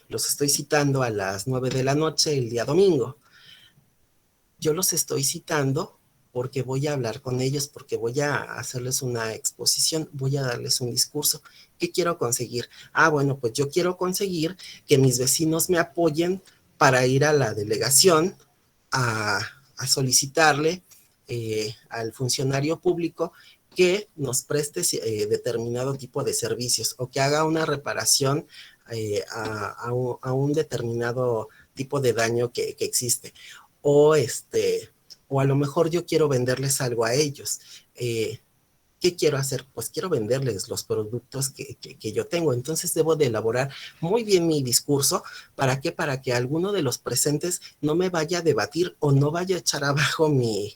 los estoy citando a las 9 de la noche el día domingo. Yo los estoy citando porque voy a hablar con ellos, porque voy a hacerles una exposición, voy a darles un discurso. ¿Qué quiero conseguir? Bueno, pues yo quiero conseguir que mis vecinos me apoyen para ir a la delegación a, a solicitarle al funcionario público que nos preste determinado tipo de servicios o que haga una reparación a un determinado tipo de daño que existe. O o a lo mejor yo quiero venderles algo a ellos. ¿Qué quiero hacer? Pues quiero venderles los productos que yo tengo. Entonces debo de elaborar muy bien mi discurso. ¿Para qué? Para que alguno de los presentes no me vaya a debatir o no vaya a echar abajo mi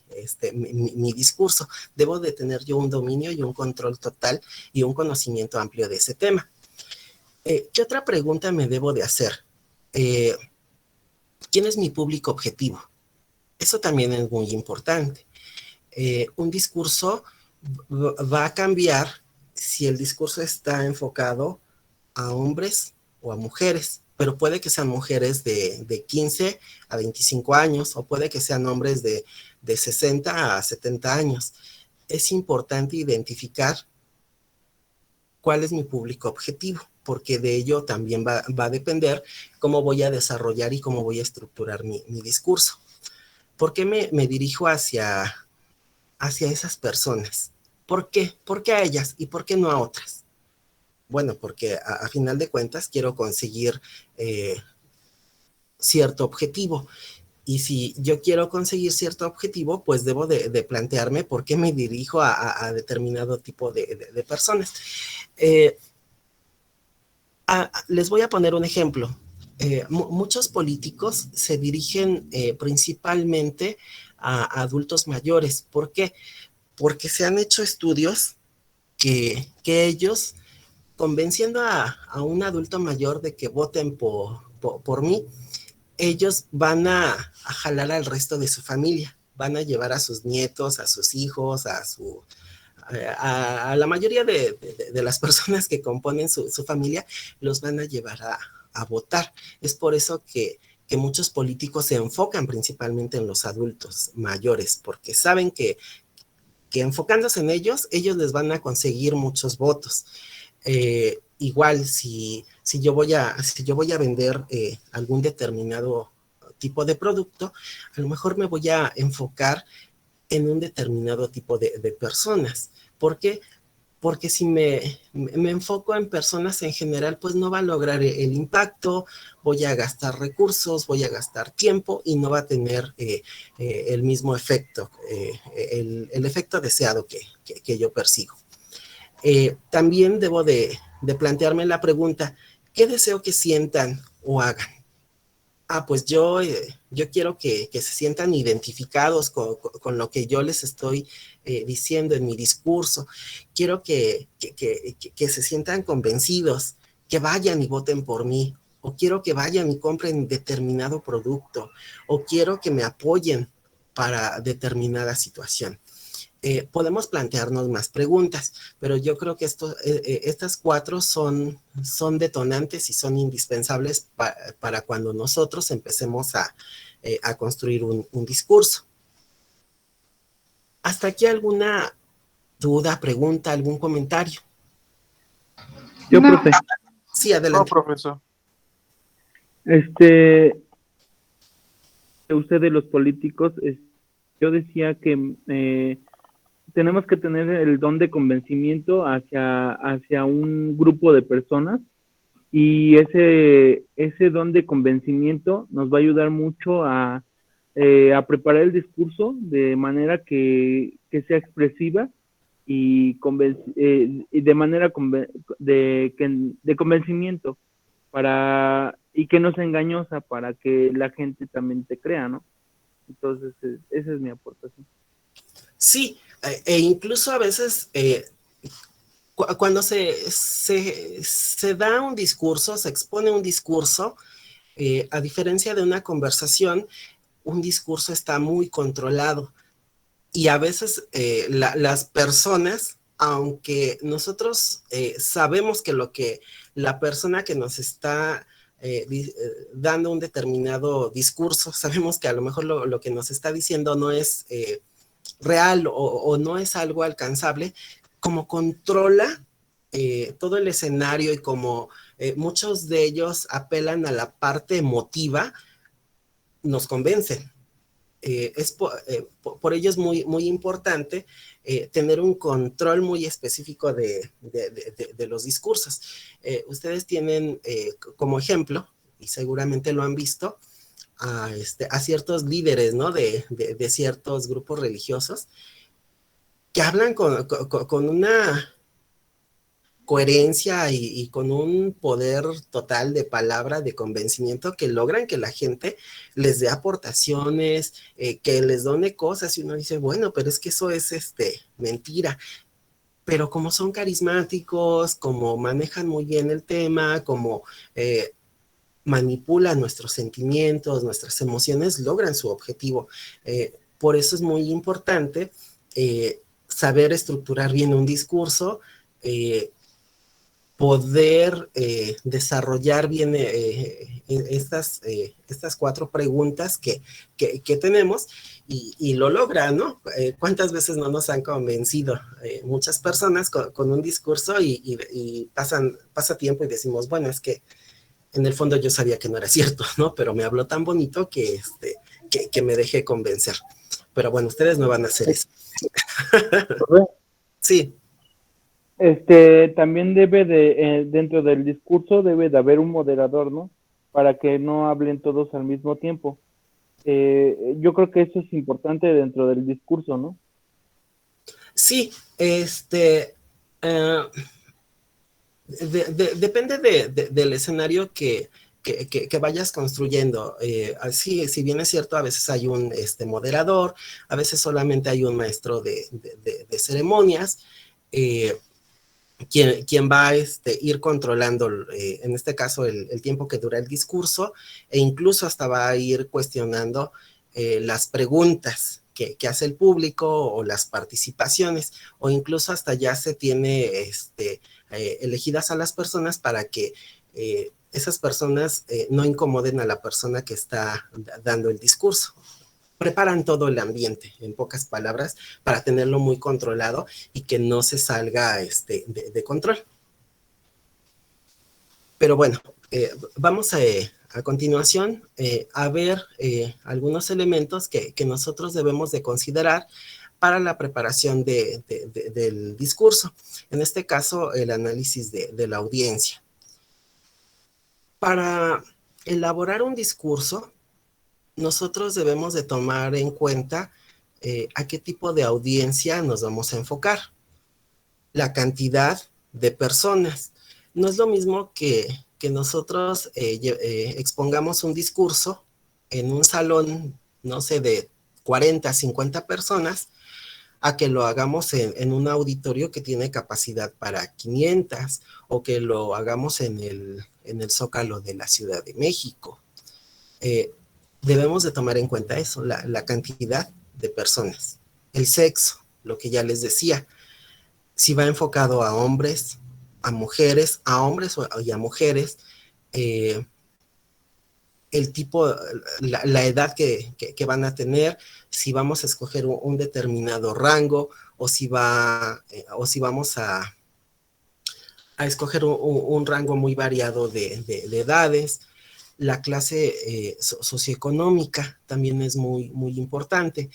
discurso. Debo de tener yo un dominio y un control total y un conocimiento amplio de ese tema. ¿Qué otra pregunta me debo de hacer? Eh, ¿Quién es mi público objetivo? Eso también es muy importante. Un discurso va a cambiar si el discurso está enfocado a hombres o a mujeres, pero puede que sean mujeres de 15 a 25 años o puede que sean hombres de 60 a 70 años. Es importante identificar cuál es mi público objetivo, porque de ello también va a depender cómo voy a desarrollar y cómo voy a estructurar mi discurso. ¿Por qué me dirijo hacia esas personas? ¿Por qué? ¿Por qué a ellas y por qué no a otras? Bueno, porque a final de cuentas quiero conseguir cierto objetivo. Y si yo quiero conseguir cierto objetivo, pues debo de plantearme por qué me dirijo a determinado tipo de personas. Eh, Les voy a poner un ejemplo. Muchos políticos se dirigen principalmente a adultos mayores. ¿Por qué? Porque se han hecho estudios que ellos, convenciendo un adulto mayor de que voten por mí, ellos van a jalar al resto de su familia, van a llevar a sus nietos, a sus hijos, a la mayoría de las personas que componen su familia, los van a llevar a votar. Es por eso que muchos políticos se enfocan principalmente en los adultos mayores, porque saben que enfocándose en ellos, ellos les van a conseguir muchos votos. Igual, si yo voy a vender algún determinado tipo de producto, a lo mejor me voy a enfocar en un determinado tipo de personas. ¿Por qué? Porque si me enfoco en personas en general, pues no va a lograr el impacto, voy a gastar recursos, voy a gastar tiempo y no va a tener el mismo efecto, el efecto deseado que yo persigo. También debo de plantearme la pregunta, ¿qué deseo que sientan o hagan? Pues yo quiero que se sientan identificados con lo que yo les estoy diciendo en mi discurso. Quiero que se sientan convencidos, que vayan y voten por mí, o quiero que vayan y compren determinado producto, o quiero que me apoyen para determinada situación. Podemos plantearnos más preguntas, pero yo creo que estas cuatro son detonantes y son indispensables para cuando nosotros empecemos a construir un discurso. ¿Hasta aquí alguna duda, pregunta, algún comentario? Yo, No, profe, Sí, no, adelante. profesor. este, usted de los políticos, yo decía que tenemos que tener el don de convencimiento hacia un grupo de personas y ese don de convencimiento nos va a ayudar mucho a preparar el discurso de manera que sea expresiva y de manera de convencimiento y que no sea engañosa para que la gente también te crea, ¿no? Entonces, esa es mi aportación. Sí, incluso a veces cuando se da un discurso, se expone un discurso, a diferencia de una conversación, un discurso está muy controlado y a veces las personas, aunque nosotros sabemos que lo que la persona que nos está dando un determinado discurso. Sabemos que a lo mejor lo que nos está diciendo no es real o no es algo alcanzable, como controla todo el escenario y como muchos de ellos apelan a la parte emotiva, nos convencen. Por ello es muy importante tener un control muy específico de los discursos. Ustedes tienen como ejemplo, y seguramente lo han visto, a ciertos líderes, ¿no? De ciertos grupos religiosos que hablan con una coherencia y con un poder total de palabra, de convencimiento, que logran que la gente les dé aportaciones, que les done cosas, y uno dice, bueno, pero es que eso es mentira. Pero como son carismáticos, como manejan muy bien el tema, como manipulan nuestros sentimientos, nuestras emociones, logran su objetivo. Por eso es muy importante saber estructurar bien un discurso, poder desarrollar bien estas 4 preguntas que tenemos, y lo logra, ¿no? ¿Cuántas veces no nos han convencido muchas personas con un discurso y pasa tiempo y decimos, bueno, es que en el fondo yo sabía que no era cierto, ¿no? Pero me habló tan bonito que me dejé convencer. Pero bueno, ustedes no van a hacer eso. Sí. También dentro del discurso debe de haber un moderador, ¿no? Para que no hablen todos al mismo tiempo. Yo creo que eso es importante dentro del discurso, ¿no? Sí, depende del escenario que vayas construyendo. Así, si bien es cierto, a veces hay un moderador, a veces solamente hay un maestro de ceremonias, quien va a ir controlando, en este caso, el tiempo que dura el discurso, e incluso hasta va a ir cuestionando las preguntas que hace el público o las participaciones, o incluso hasta ya se tiene elegidas a las personas para que esas personas no incomoden a la persona que está dando el discurso. Preparan todo el ambiente, en pocas palabras, para tenerlo muy controlado y que no se salga de control. Pero bueno, vamos a continuación a ver algunos elementos que nosotros debemos de considerar para la preparación del discurso. En este caso, el análisis de la audiencia. Para elaborar un discurso, nosotros debemos de tomar en cuenta a qué tipo de audiencia nos vamos a enfocar. La cantidad de personas. No es lo mismo que nosotros expongamos un discurso en un salón, no sé, de 40, 50 personas, a que lo hagamos en un auditorio que tiene capacidad para 500, o que lo hagamos en el Zócalo de la Ciudad de México. Debemos de tomar en cuenta eso, la cantidad de personas. El sexo, lo que ya les decía, si va enfocado a hombres, a mujeres, a hombres y a mujeres, el tipo, la edad que van a tener, si vamos a escoger un determinado rango, o si vamos a escoger un rango muy variado de edades. La clase socioeconómica también es muy importante.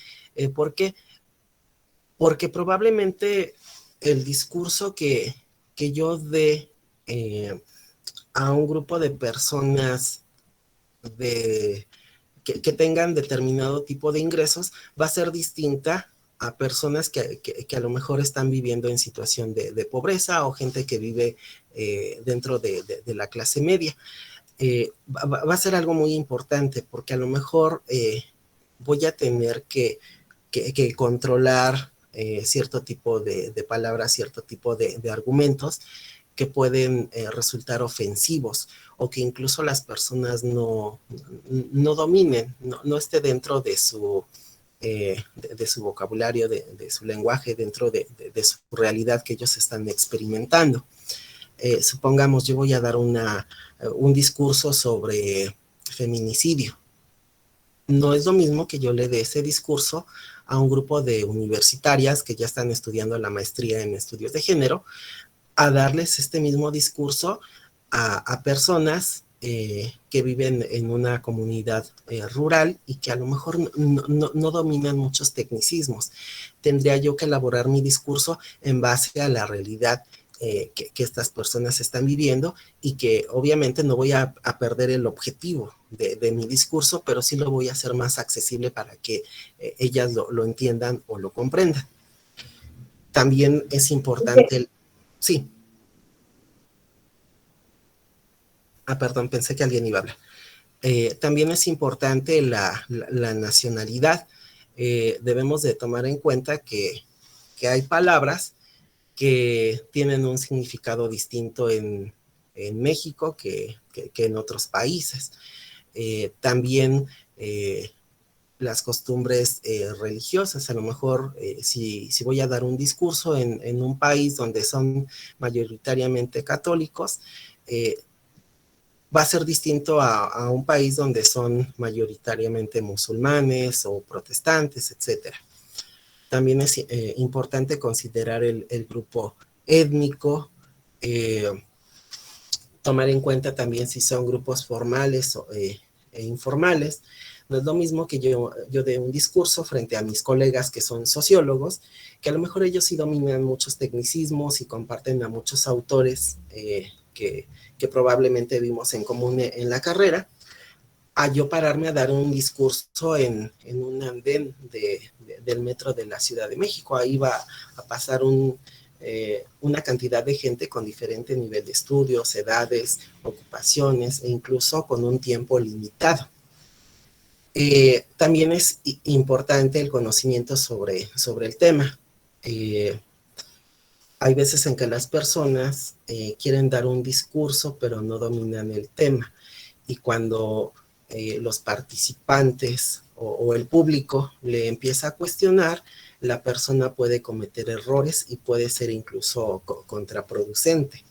¿Por qué? Porque probablemente el discurso que yo dé a un grupo de personas que tengan determinado tipo de ingresos va a ser distinta a personas que a lo mejor están viviendo en situación de pobreza, o gente que vive dentro de la clase media. Va a ser algo muy importante, porque a lo mejor voy a tener que controlar cierto tipo de palabras, cierto tipo de argumentos que pueden resultar ofensivos, o que incluso las personas no dominen, no esté dentro de su vocabulario, de su lenguaje, dentro de su realidad que ellos están experimentando. supongamos, yo voy a dar un discurso sobre feminicidio. No es lo mismo que yo le dé ese discurso a un grupo de universitarias que ya están estudiando la maestría en estudios de género, a darles este mismo discurso a personas que viven en una comunidad rural y que a lo mejor no dominan muchos tecnicismos. Tendría yo que elaborar mi discurso en base a la realidad que estas personas están viviendo y que obviamente no voy a perder el objetivo de mi discurso, pero sí lo voy a hacer más accesible para que ellas lo entiendan o lo comprendan. También es importante sí. Perdón, pensé que alguien iba a hablar. También es importante la nacionalidad. Debemos de tomar en cuenta que hay palabras que tienen un significado distinto en México que en otros países. También las costumbres religiosas. A lo mejor si voy a dar un discurso en un país donde son mayoritariamente católicos, va a ser distinto a un país donde son mayoritariamente musulmanes o protestantes, etcétera. También es importante considerar el grupo étnico, tomar en cuenta también si son grupos formales e informales. No es lo mismo que yo dé un discurso frente a mis colegas que son sociólogos, que a lo mejor ellos sí dominan muchos tecnicismos y comparten a muchos autores que probablemente vimos en común en la carrera, a yo pararme a dar un discurso en un andén del metro de la Ciudad de México. Ahí va a pasar una cantidad de gente con diferente nivel de estudios, edades, ocupaciones e incluso con un tiempo limitado. También es importante el conocimiento sobre el tema. Hay veces en que las personas quieren dar un discurso, pero no dominan el tema. Y cuando los participantes o el público le empieza a cuestionar, la persona puede cometer errores y puede ser incluso contraproducente.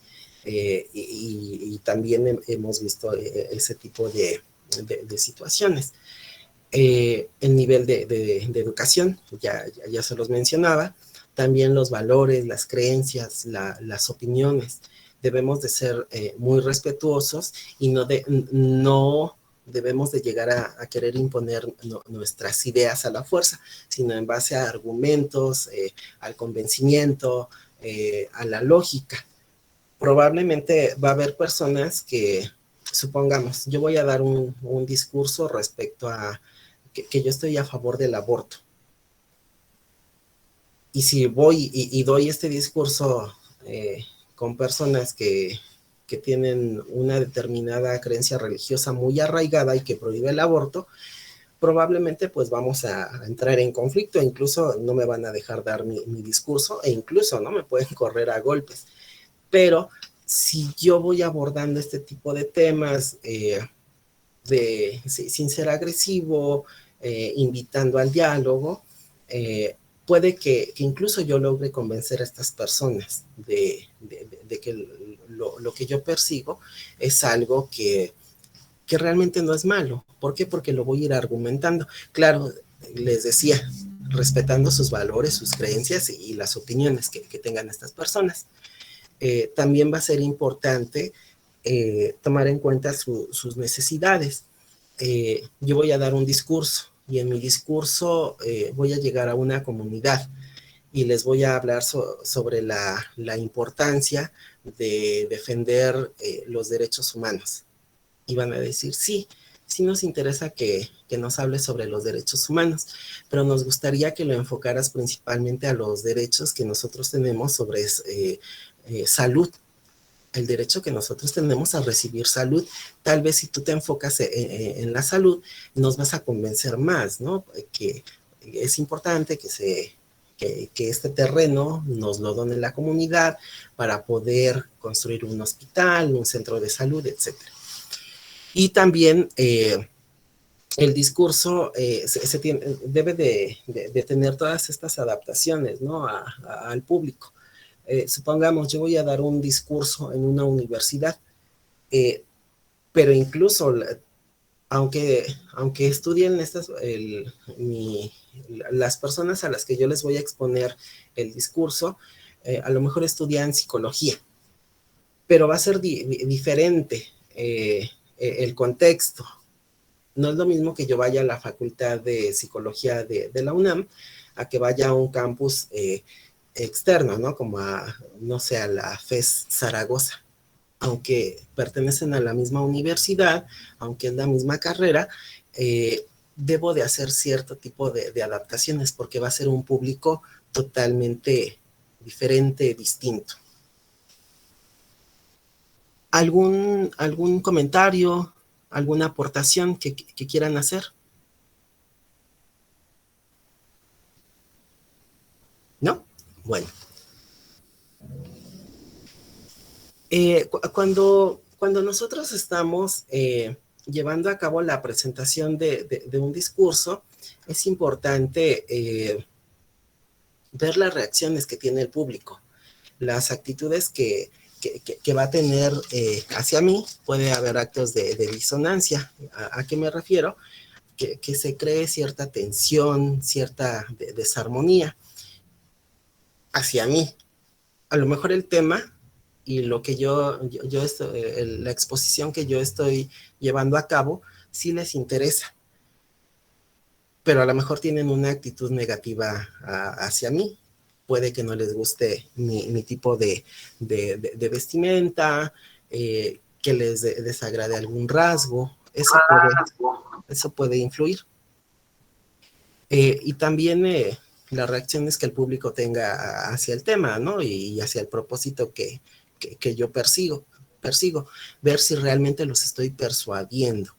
Y también hemos visto ese tipo de situaciones. El nivel de educación, ya se los mencionaba, también los valores, las creencias, las opiniones. Debemos de ser muy respetuosos y no debemos de llegar a querer imponer nuestras ideas a la fuerza, sino en base a argumentos, al convencimiento, a la lógica. Probablemente va a haber personas que, supongamos, yo voy a dar un discurso respecto a que yo estoy a favor del aborto. Y si voy y doy este discurso con personas que tienen una determinada creencia religiosa muy arraigada y que prohíbe el aborto, probablemente pues vamos a entrar en conflicto, incluso no me van a dejar dar mi discurso e incluso no me pueden correr a golpes. Pero si yo voy abordando este tipo de temas sin ser agresivo, invitando al diálogo, puede que incluso yo logre convencer a estas personas de que lo que yo persigo es algo que realmente no es malo. ¿Por qué? Porque lo voy a ir argumentando. Claro, les decía, respetando sus valores, sus creencias y las opiniones que tengan estas personas. También va a ser importante tomar en cuenta sus necesidades. Yo voy a dar un discurso y en mi discurso voy a llegar a una comunidad y les voy a hablar sobre la importancia de defender los derechos humanos. Y van a decir, sí nos interesa que nos hables sobre los derechos humanos, pero nos gustaría que lo enfocaras principalmente a los derechos que nosotros tenemos sobre salud, el derecho que nosotros tenemos a recibir salud. Tal vez si tú te enfocas en la salud, nos vas a convencer más, ¿no? Que es importante que este terreno nos lo done la comunidad para poder construir un hospital, un centro de salud, etcétera. Y también el discurso debe de tener todas estas adaptaciones, ¿no? al público. Supongamos, yo voy a dar un discurso en una universidad, pero incluso aunque estudien las personas a las que yo les voy a exponer el discurso, a lo mejor estudian psicología, pero va a ser diferente el contexto. No es lo mismo que yo vaya a la Facultad de Psicología de la UNAM a que vaya a un campus externo, ¿no? Como no sé, a la FES Zaragoza. Aunque pertenecen a la misma universidad, aunque es la misma carrera, debo de hacer cierto tipo de adaptaciones porque va a ser un público totalmente diferente, distinto. ¿Algún comentario, alguna aportación que quieran hacer? ¿No? Bueno. Cuando nosotros estamos llevando a cabo la presentación de un discurso, es importante ver las reacciones que tiene el público, las actitudes que va a tener hacia mí. Puede haber actos de disonancia. ¿A qué me refiero? Que se cree cierta tensión, cierta desarmonía hacia mí. A lo mejor el tema y lo que la exposición que yo estoy llevando a cabo, sí les interesa, pero a lo mejor tienen una actitud negativa hacia mí. Puede que no les guste mi tipo de vestimenta, que les desagrade algún rasgo. Eso puede influir. Y también las reacciones que el público tenga hacia el tema, ¿no? Y hacia el propósito que yo persigo, ver si realmente los estoy persuadiendo.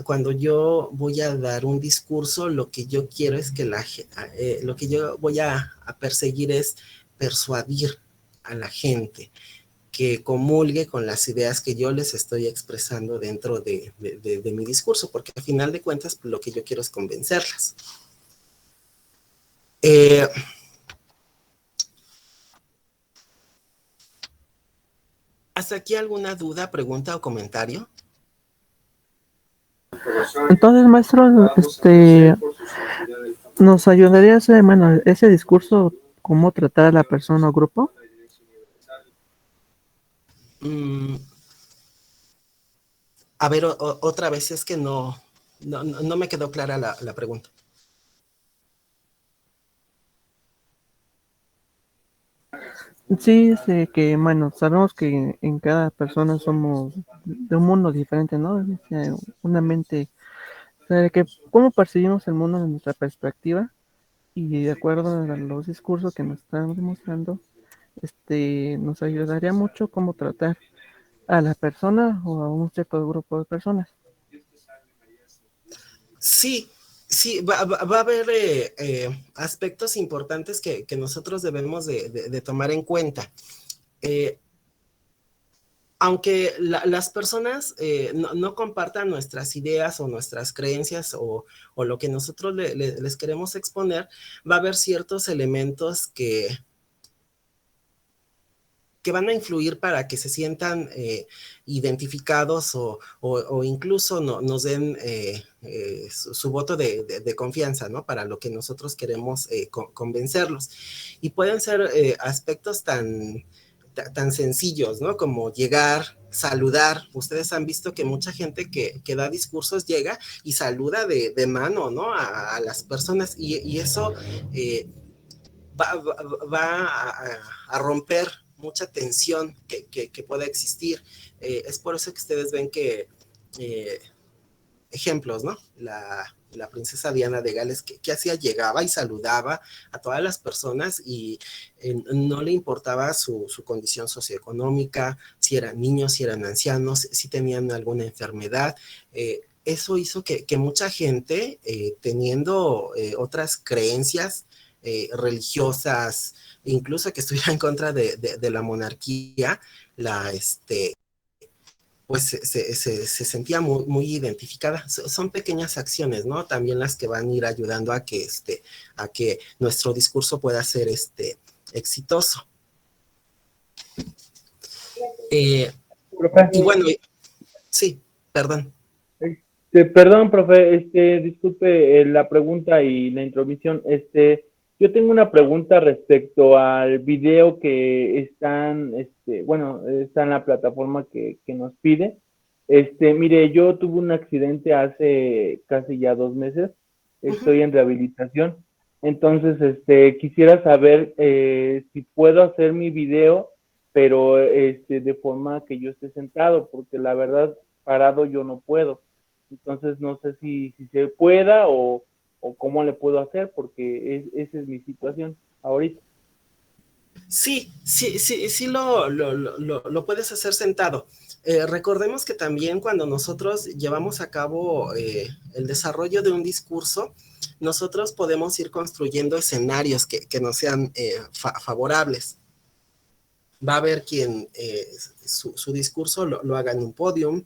Cuando yo voy a dar un discurso, lo que yo quiero es que lo que yo voy a perseguir es persuadir a la gente, que comulgue con las ideas que yo les estoy expresando dentro de mi discurso, porque al final de cuentas lo que yo quiero es convencerlas. ¿Hasta aquí alguna duda, pregunta o comentario? Entonces, maestro, ¿nos ayudaría a hacer, bueno, ese discurso, cómo tratar a la persona o grupo? A ver, otra vez, es que no me quedó clara la pregunta. Sí, sé que, bueno, sabemos que en cada persona somos de un mundo diferente, ¿no? O sea, una mente, o sea, de que cómo percibimos el mundo de nuestra perspectiva y de acuerdo a los discursos que nos están demostrando, nos ayudaría mucho cómo tratar a la persona o a un cierto grupo de personas. Sí, sí, va a haber aspectos importantes que nosotros debemos de tomar en cuenta. Aunque las personas no compartan nuestras ideas o nuestras creencias o lo que nosotros les queremos exponer, va a haber ciertos elementos que van a influir para que se sientan identificados o incluso nos den su voto de confianza, ¿no? Para lo que nosotros queremos convencerlos. Y pueden ser aspectos tan sencillos, ¿no? Como llegar, saludar. Ustedes han visto que mucha gente que da discursos llega y saluda de mano, ¿no? A las personas, y eso va a romper mucha tensión que pueda existir. Es por eso que ustedes ven que ejemplos, ¿no? La princesa Diana de Gales, que hacía, llegaba y saludaba a todas las personas y no le importaba su condición socioeconómica, si eran niños, si eran ancianos, si tenían alguna enfermedad. Eso hizo que mucha gente, teniendo otras creencias religiosas, incluso que estuviera en contra de la monarquía, pues se sentía muy identificada. Son pequeñas acciones, ¿no? También las que van a ir ayudando a que nuestro discurso pueda ser exitoso. Eh, Profe. y bueno, sí, perdón. Perdón, profe, disculpe la pregunta y la intromisión. Yo tengo una pregunta respecto al video que están, bueno, está en la plataforma que nos pide. Mire, yo tuve un accidente hace casi ya 2 meses. Ujú. Estoy en rehabilitación. Entonces, quisiera saber si puedo hacer mi video, pero de forma que yo esté sentado, porque la verdad, parado yo no puedo. Entonces no sé si se pueda o cómo le puedo hacer, porque esa es mi situación ahorita. Sí, sí, sí, sí lo puedes hacer sentado. Recordemos que también cuando nosotros llevamos a cabo el desarrollo de un discurso, nosotros podemos ir construyendo escenarios que nos sean favorables. Va a haber quien su discurso lo haga en un podium,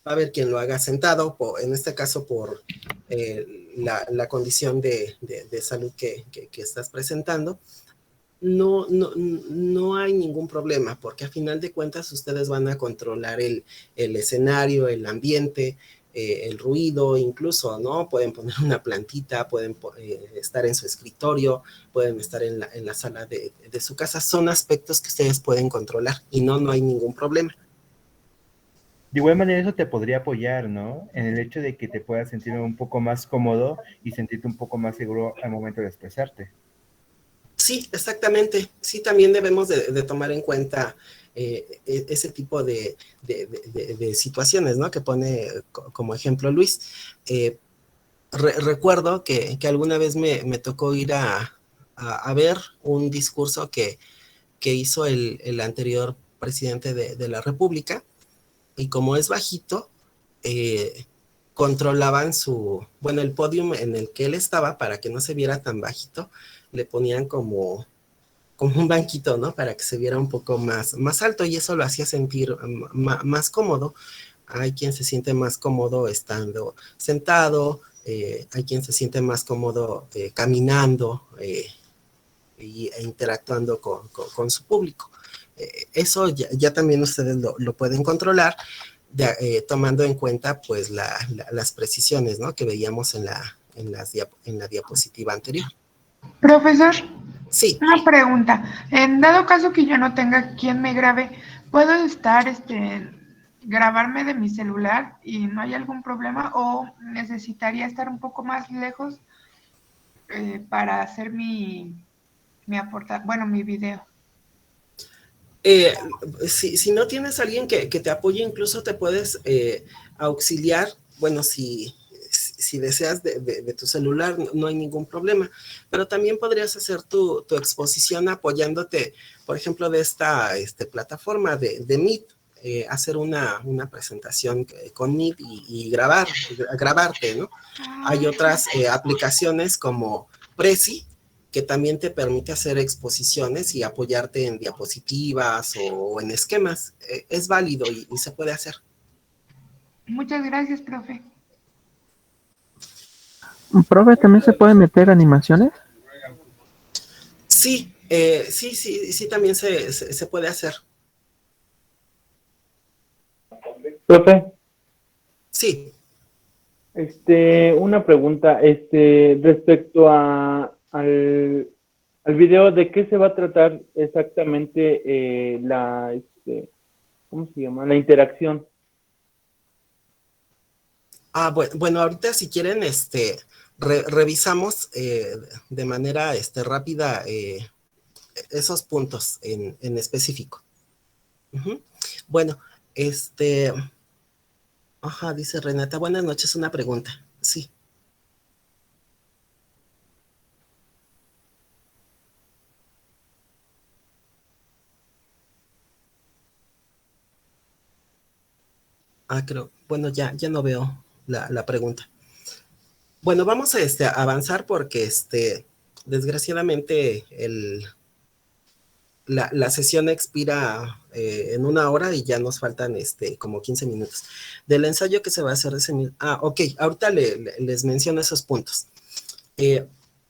va a haber quien lo haga sentado, en este caso por la condición de salud que estás presentando. No hay ningún problema, porque a final de cuentas ustedes van a controlar el escenario, el ambiente, el ruido, incluso, ¿no? Pueden poner una plantita, pueden estar en su escritorio, pueden estar en la sala de su casa. Son aspectos que ustedes pueden controlar y no hay ningún problema. De igual manera eso te podría apoyar, ¿no? En el hecho de que te puedas sentir un poco más cómodo y sentirte un poco más seguro al momento de expresarte. Sí, exactamente. Sí, también debemos de tomar en cuenta ese tipo de situaciones, ¿no? Que pone como ejemplo Luis. Recuerdo que alguna vez me tocó ir a ver un discurso que hizo el anterior presidente de la República, y como es bajito, eh, controlaban bueno, el podium en el que él estaba, para que no se viera tan bajito, le ponían como un banquito, ¿no? Para que se viera un poco más alto, y eso lo hacía sentir más cómodo. Hay quien se siente más cómodo estando sentado, hay quien se siente más cómodo caminando e interactuando con su público. Eso ya también ustedes lo pueden controlar, tomando en cuenta pues las precisiones, ¿no? Que veíamos en la diapositiva anterior. Profesor, Sí. una pregunta. En dado caso que yo no tenga quien me grabe, ¿puedo estar, grabarme de mi celular y no hay algún problema? ¿O necesitaría estar un poco más lejos para hacer mi video? Eh, si no tienes a alguien que te apoye, incluso te puedes auxiliar. Bueno, si deseas de tu celular, no hay ningún problema, pero también podrías hacer tu exposición apoyándote, por ejemplo, de esta plataforma de Meet, hacer una presentación con Meet y grabarte, ¿no? Hay otras aplicaciones como Prezi, que también te permite hacer exposiciones y apoyarte en diapositivas o en esquemas. Es válido y se puede hacer. Muchas gracias, profe. Profe, ¿también se pueden meter animaciones? Sí, sí, también se puede hacer. Profe, Sí. una pregunta, respecto al video, ¿de qué se va a tratar exactamente ¿cómo se llama? La interacción. Bueno, ahorita si quieren, revisamos de manera rápida esos puntos en específico. Uh-huh. Bueno, ajá, dice Renata, buenas noches, una pregunta. Sí. Creo, bueno, ya no veo la pregunta. Bueno, vamos a avanzar porque desgraciadamente la sesión expira en 1 hora y ya nos faltan como 15 minutos. Del ensayo que se va a hacer ok, ahorita les menciono esos puntos.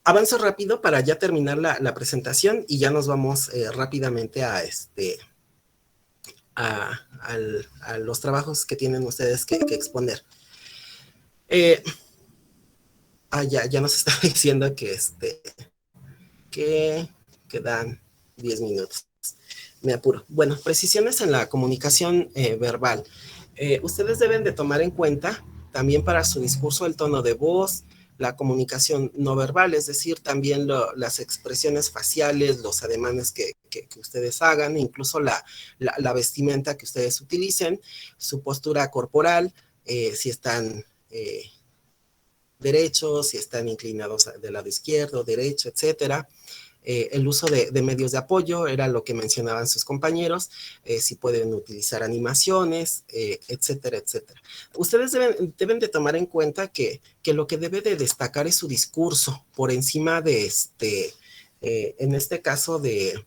Avanzo rápido para ya terminar la presentación y ya nos vamos rápidamente a los trabajos que tienen ustedes que exponer. Ya nos está diciendo que quedan 10 minutos. Me apuro. Bueno, precisiones en la comunicación verbal. Ustedes deben de tomar en cuenta también para su discurso el tono de voz, la comunicación no verbal, es decir, también las expresiones faciales, los ademanes que ustedes hagan, incluso la vestimenta que ustedes utilicen, su postura corporal, si están derechos, si están inclinados del lado izquierdo, derecho, etcétera. El uso de medios de apoyo, era lo que mencionaban sus compañeros, si pueden utilizar animaciones, etcétera, etcétera. Ustedes deben de tomar en cuenta que lo que debe de destacar es su discurso, por encima de en este caso de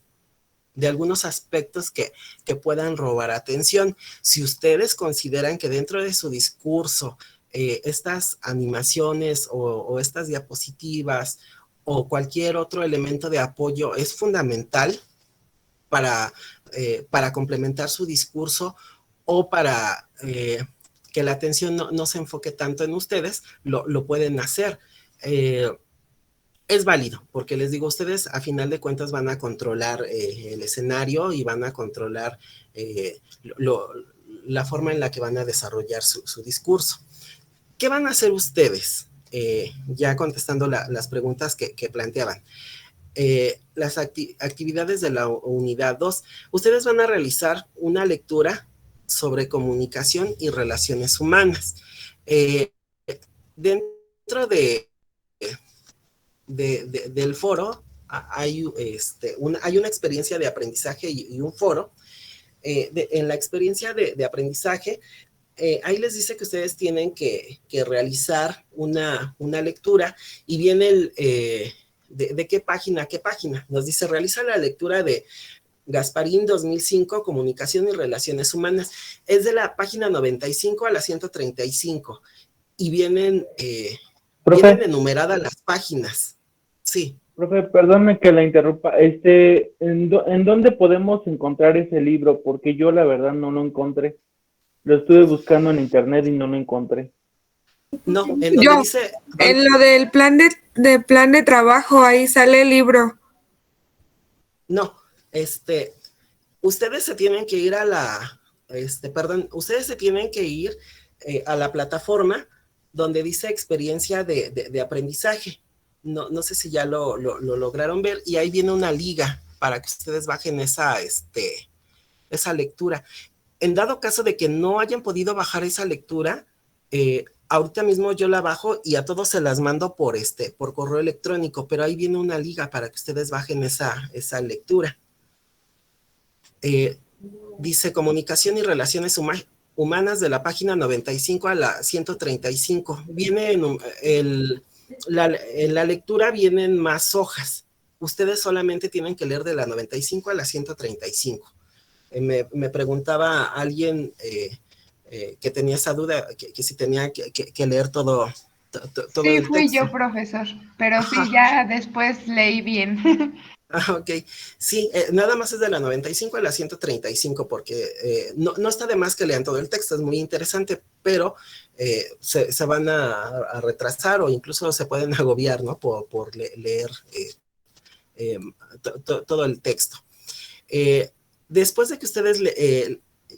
algunos aspectos que puedan robar atención. Si ustedes consideran que dentro de su discurso, estas animaciones o estas diapositivas o cualquier otro elemento de apoyo es fundamental para complementar su discurso o para que la atención no se enfoque tanto en ustedes, lo pueden hacer. Es válido, porque les digo, ustedes a final de cuentas van a controlar el escenario y van a controlar la forma en la que van a desarrollar su discurso. ¿Qué van a hacer ustedes? Ya contestando las preguntas que planteaban. Las actividades de la unidad 2, ustedes van a realizar una lectura sobre comunicación y relaciones humanas. Dentro del foro hay una experiencia de aprendizaje y un foro. En la experiencia de aprendizaje, ahí les dice que ustedes tienen que realizar una lectura y viene ¿de qué página a qué página? Nos dice, realiza la lectura de Gasparín 2005, Comunicación y Relaciones Humanas. Es de la página 95 a la 135 y vienen enumeradas las páginas. Sí. Profe, perdónme que la interrumpa. ¿En dónde podemos encontrar ese libro? Porque yo la verdad no lo encontré. Lo estuve buscando en internet y no lo encontré. No, en donde dice... En lo del plan de trabajo, ahí sale el libro. No, ustedes se tienen que ir ustedes se tienen que ir a la plataforma donde dice experiencia de aprendizaje. No sé si ya lo lograron ver, y ahí viene una liga para que ustedes bajen esa lectura. En dado caso de que no hayan podido bajar esa lectura, ahorita mismo yo la bajo y a todos se las mando por correo electrónico, pero ahí viene una liga para que ustedes bajen esa lectura. Dice Comunicación y Relaciones Humanas, de la página 95 a la 135. Viene en la lectura vienen más hojas. Ustedes solamente tienen que leer de la 95 a la 135. Me preguntaba alguien que tenía esa duda, que si tenía que leer todo sí, el fui texto. yo, profesor, pero sí, ya después leí bien. Ok, sí, nada más es de la 95 a la 135, porque no está de más que lean todo el texto, es muy interesante, pero se van a retrasar o incluso se pueden agobiar, ¿no? Por leer todo el texto. Después de que ustedes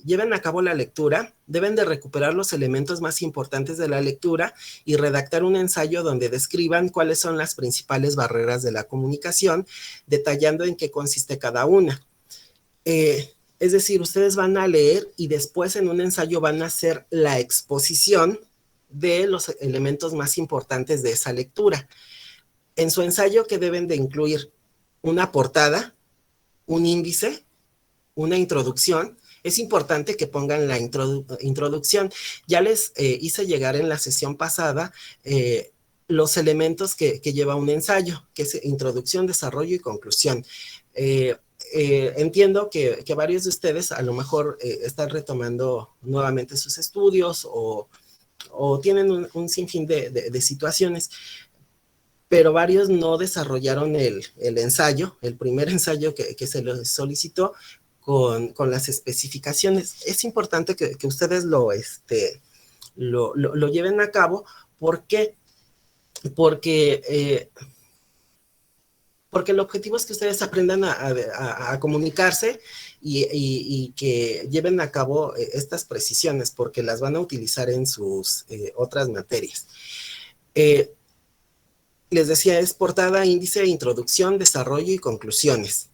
lleven a cabo la lectura, deben de recuperar los elementos más importantes de la lectura y redactar un ensayo donde describan cuáles son las principales barreras de la comunicación, detallando en qué consiste cada una. Es decir, ustedes van a leer y después en un ensayo van a hacer la exposición de los elementos más importantes de esa lectura. En su ensayo, que deben de incluir una portada, un índice, una introducción. Es importante que pongan la introducción. Ya les hice llegar en la sesión pasada los elementos que lleva un ensayo, que es introducción, desarrollo y conclusión. Entiendo que varios de ustedes a lo mejor están retomando nuevamente sus estudios o tienen un sinfín de situaciones. pero varios no desarrollaron el ensayo, el primer ensayo que se les solicitó con las especificaciones. Es importante que ustedes lo lleven a cabo. ¿Por qué? Porque el objetivo es que ustedes aprendan a comunicarse y que lleven a cabo estas precisiones, porque las van a utilizar en sus otras materias. Les decía, es portada, índice, introducción, desarrollo y conclusiones.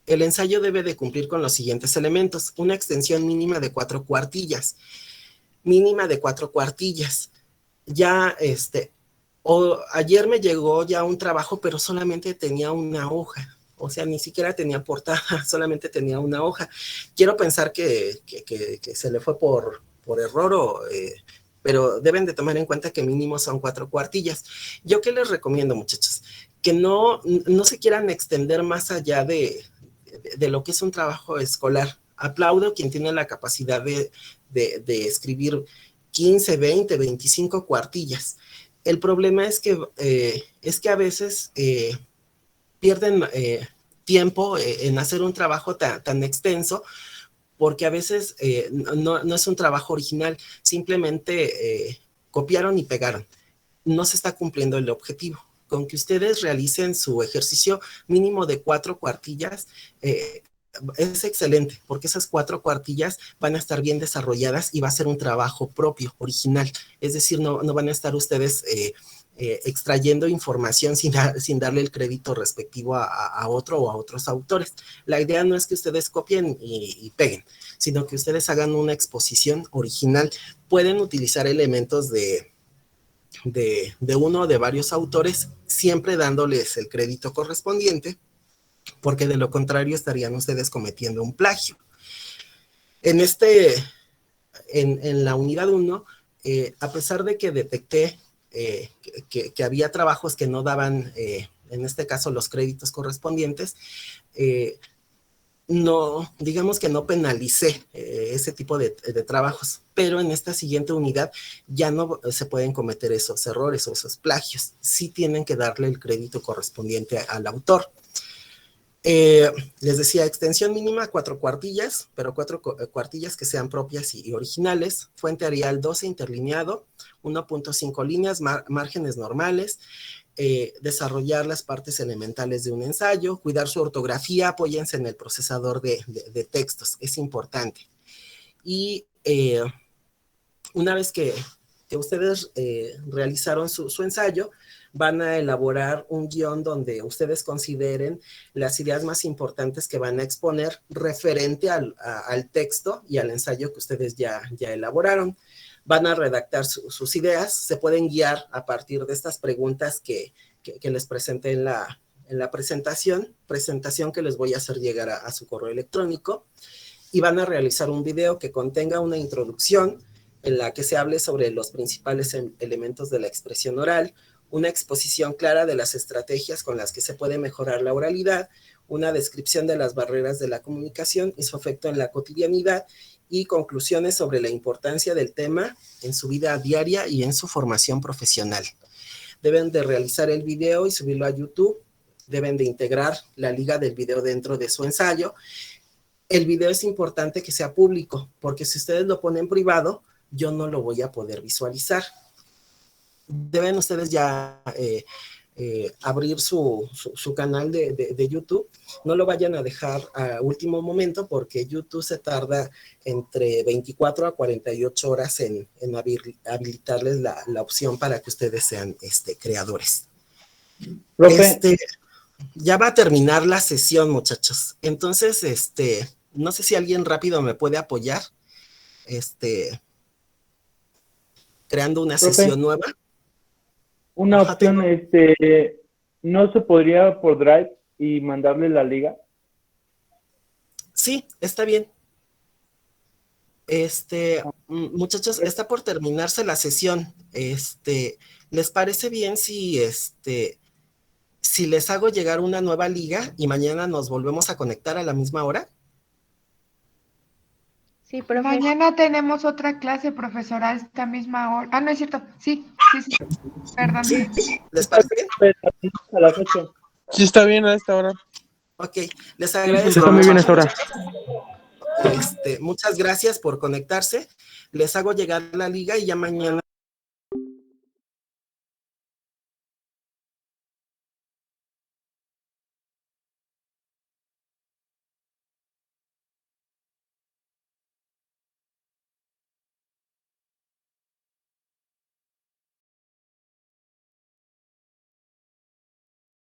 El ensayo debe de cumplir con los siguientes elementos: una extensión mínima de 4 cuartillas. Mínima de 4 cuartillas. Ya, ayer me llegó ya un trabajo, pero solamente tenía una hoja. O sea, ni siquiera tenía portada, solamente tenía una hoja. Quiero pensar que se le fue por error, pero deben de tomar en cuenta que mínimo son 4 cuartillas. ¿Yo qué les recomiendo, muchachos? Que no se quieran extender más allá de lo que es un trabajo escolar. Aplaudo quien tiene la capacidad de escribir 15, 20, 25 cuartillas. El problema es que a veces pierden tiempo en hacer un trabajo tan extenso, porque a veces no es un trabajo original, simplemente copiaron y pegaron. No se está cumpliendo el objetivo. Con que ustedes realicen su ejercicio mínimo de 4 cuartillas, es excelente, porque esas 4 cuartillas van a estar bien desarrolladas y va a ser un trabajo propio, original. Es decir, no van a estar ustedes extrayendo información sin darle el crédito respectivo a otro o a otros autores. La idea no es que ustedes copien y peguen, sino que ustedes hagan una exposición original. Pueden utilizar elementos de uno o de varios autores, siempre dándoles el crédito correspondiente, porque de lo contrario estarían ustedes cometiendo un plagio. En la unidad 1, a pesar de que detecté que había trabajos que no daban, en este caso, los créditos correspondientes, digamos que no penalicé ese tipo de trabajos, pero en esta siguiente unidad ya no se pueden cometer esos errores o esos plagios. Sí tienen que darle el crédito correspondiente al autor. Les decía, extensión mínima 4 cuartillas, pero 4 cuartillas que sean propias y originales. Fuente Arial 12 interlineado, 1.5 líneas, márgenes normales. Desarrollar las partes elementales de un ensayo, cuidar su ortografía, apóyense en el procesador de textos, es importante. Y una vez que ustedes realizaron su ensayo, van a elaborar un guión donde ustedes consideren las ideas más importantes que van a exponer referente al texto y al ensayo que ustedes ya elaboraron. Van a redactar sus ideas, se pueden guiar a partir de estas preguntas que les presenté en la presentación que les voy a hacer llegar a su correo electrónico, y van a realizar un video que contenga una introducción en la que se hable sobre los principales elementos de la expresión oral, una exposición clara de las estrategias con las que se puede mejorar la oralidad, una descripción de las barreras de la comunicación y su efecto en la cotidianidad, y conclusiones sobre la importancia del tema en su vida diaria y en su formación profesional. Deben de realizar el video y subirlo a YouTube. Deben de integrar la liga del video dentro de su ensayo. El video es importante que sea público, porque si ustedes lo ponen privado, yo no lo voy a poder visualizar. Deben ustedes ya abrir su canal de YouTube. No lo vayan a dejar a último momento, porque YouTube se tarda entre 24 a 48 horas en habilitarles la opción para que ustedes sean creadores. Profe. Ya va a terminar la sesión, muchachos. Entonces, no sé si alguien rápido me puede apoyar, creando una sesión nueva. Una opción, ¿no se podría por Drive y mandarle la liga? Sí, está bien. Muchachos, está por terminarse la sesión. ¿Les parece bien si les hago llegar una nueva liga y mañana nos volvemos a conectar a la misma hora? Sí, profe. Mañana tenemos otra clase, profesora, a esta misma hora. Ah, no es cierto. Sí. Perdón. ¿Sí? ¿Les parece bien? A las 8. Sí, está bien a esta hora. Ok, les agradezco. Está muy bien esta hora. Muchas gracias por conectarse. Les hago llegar la liga y ya mañana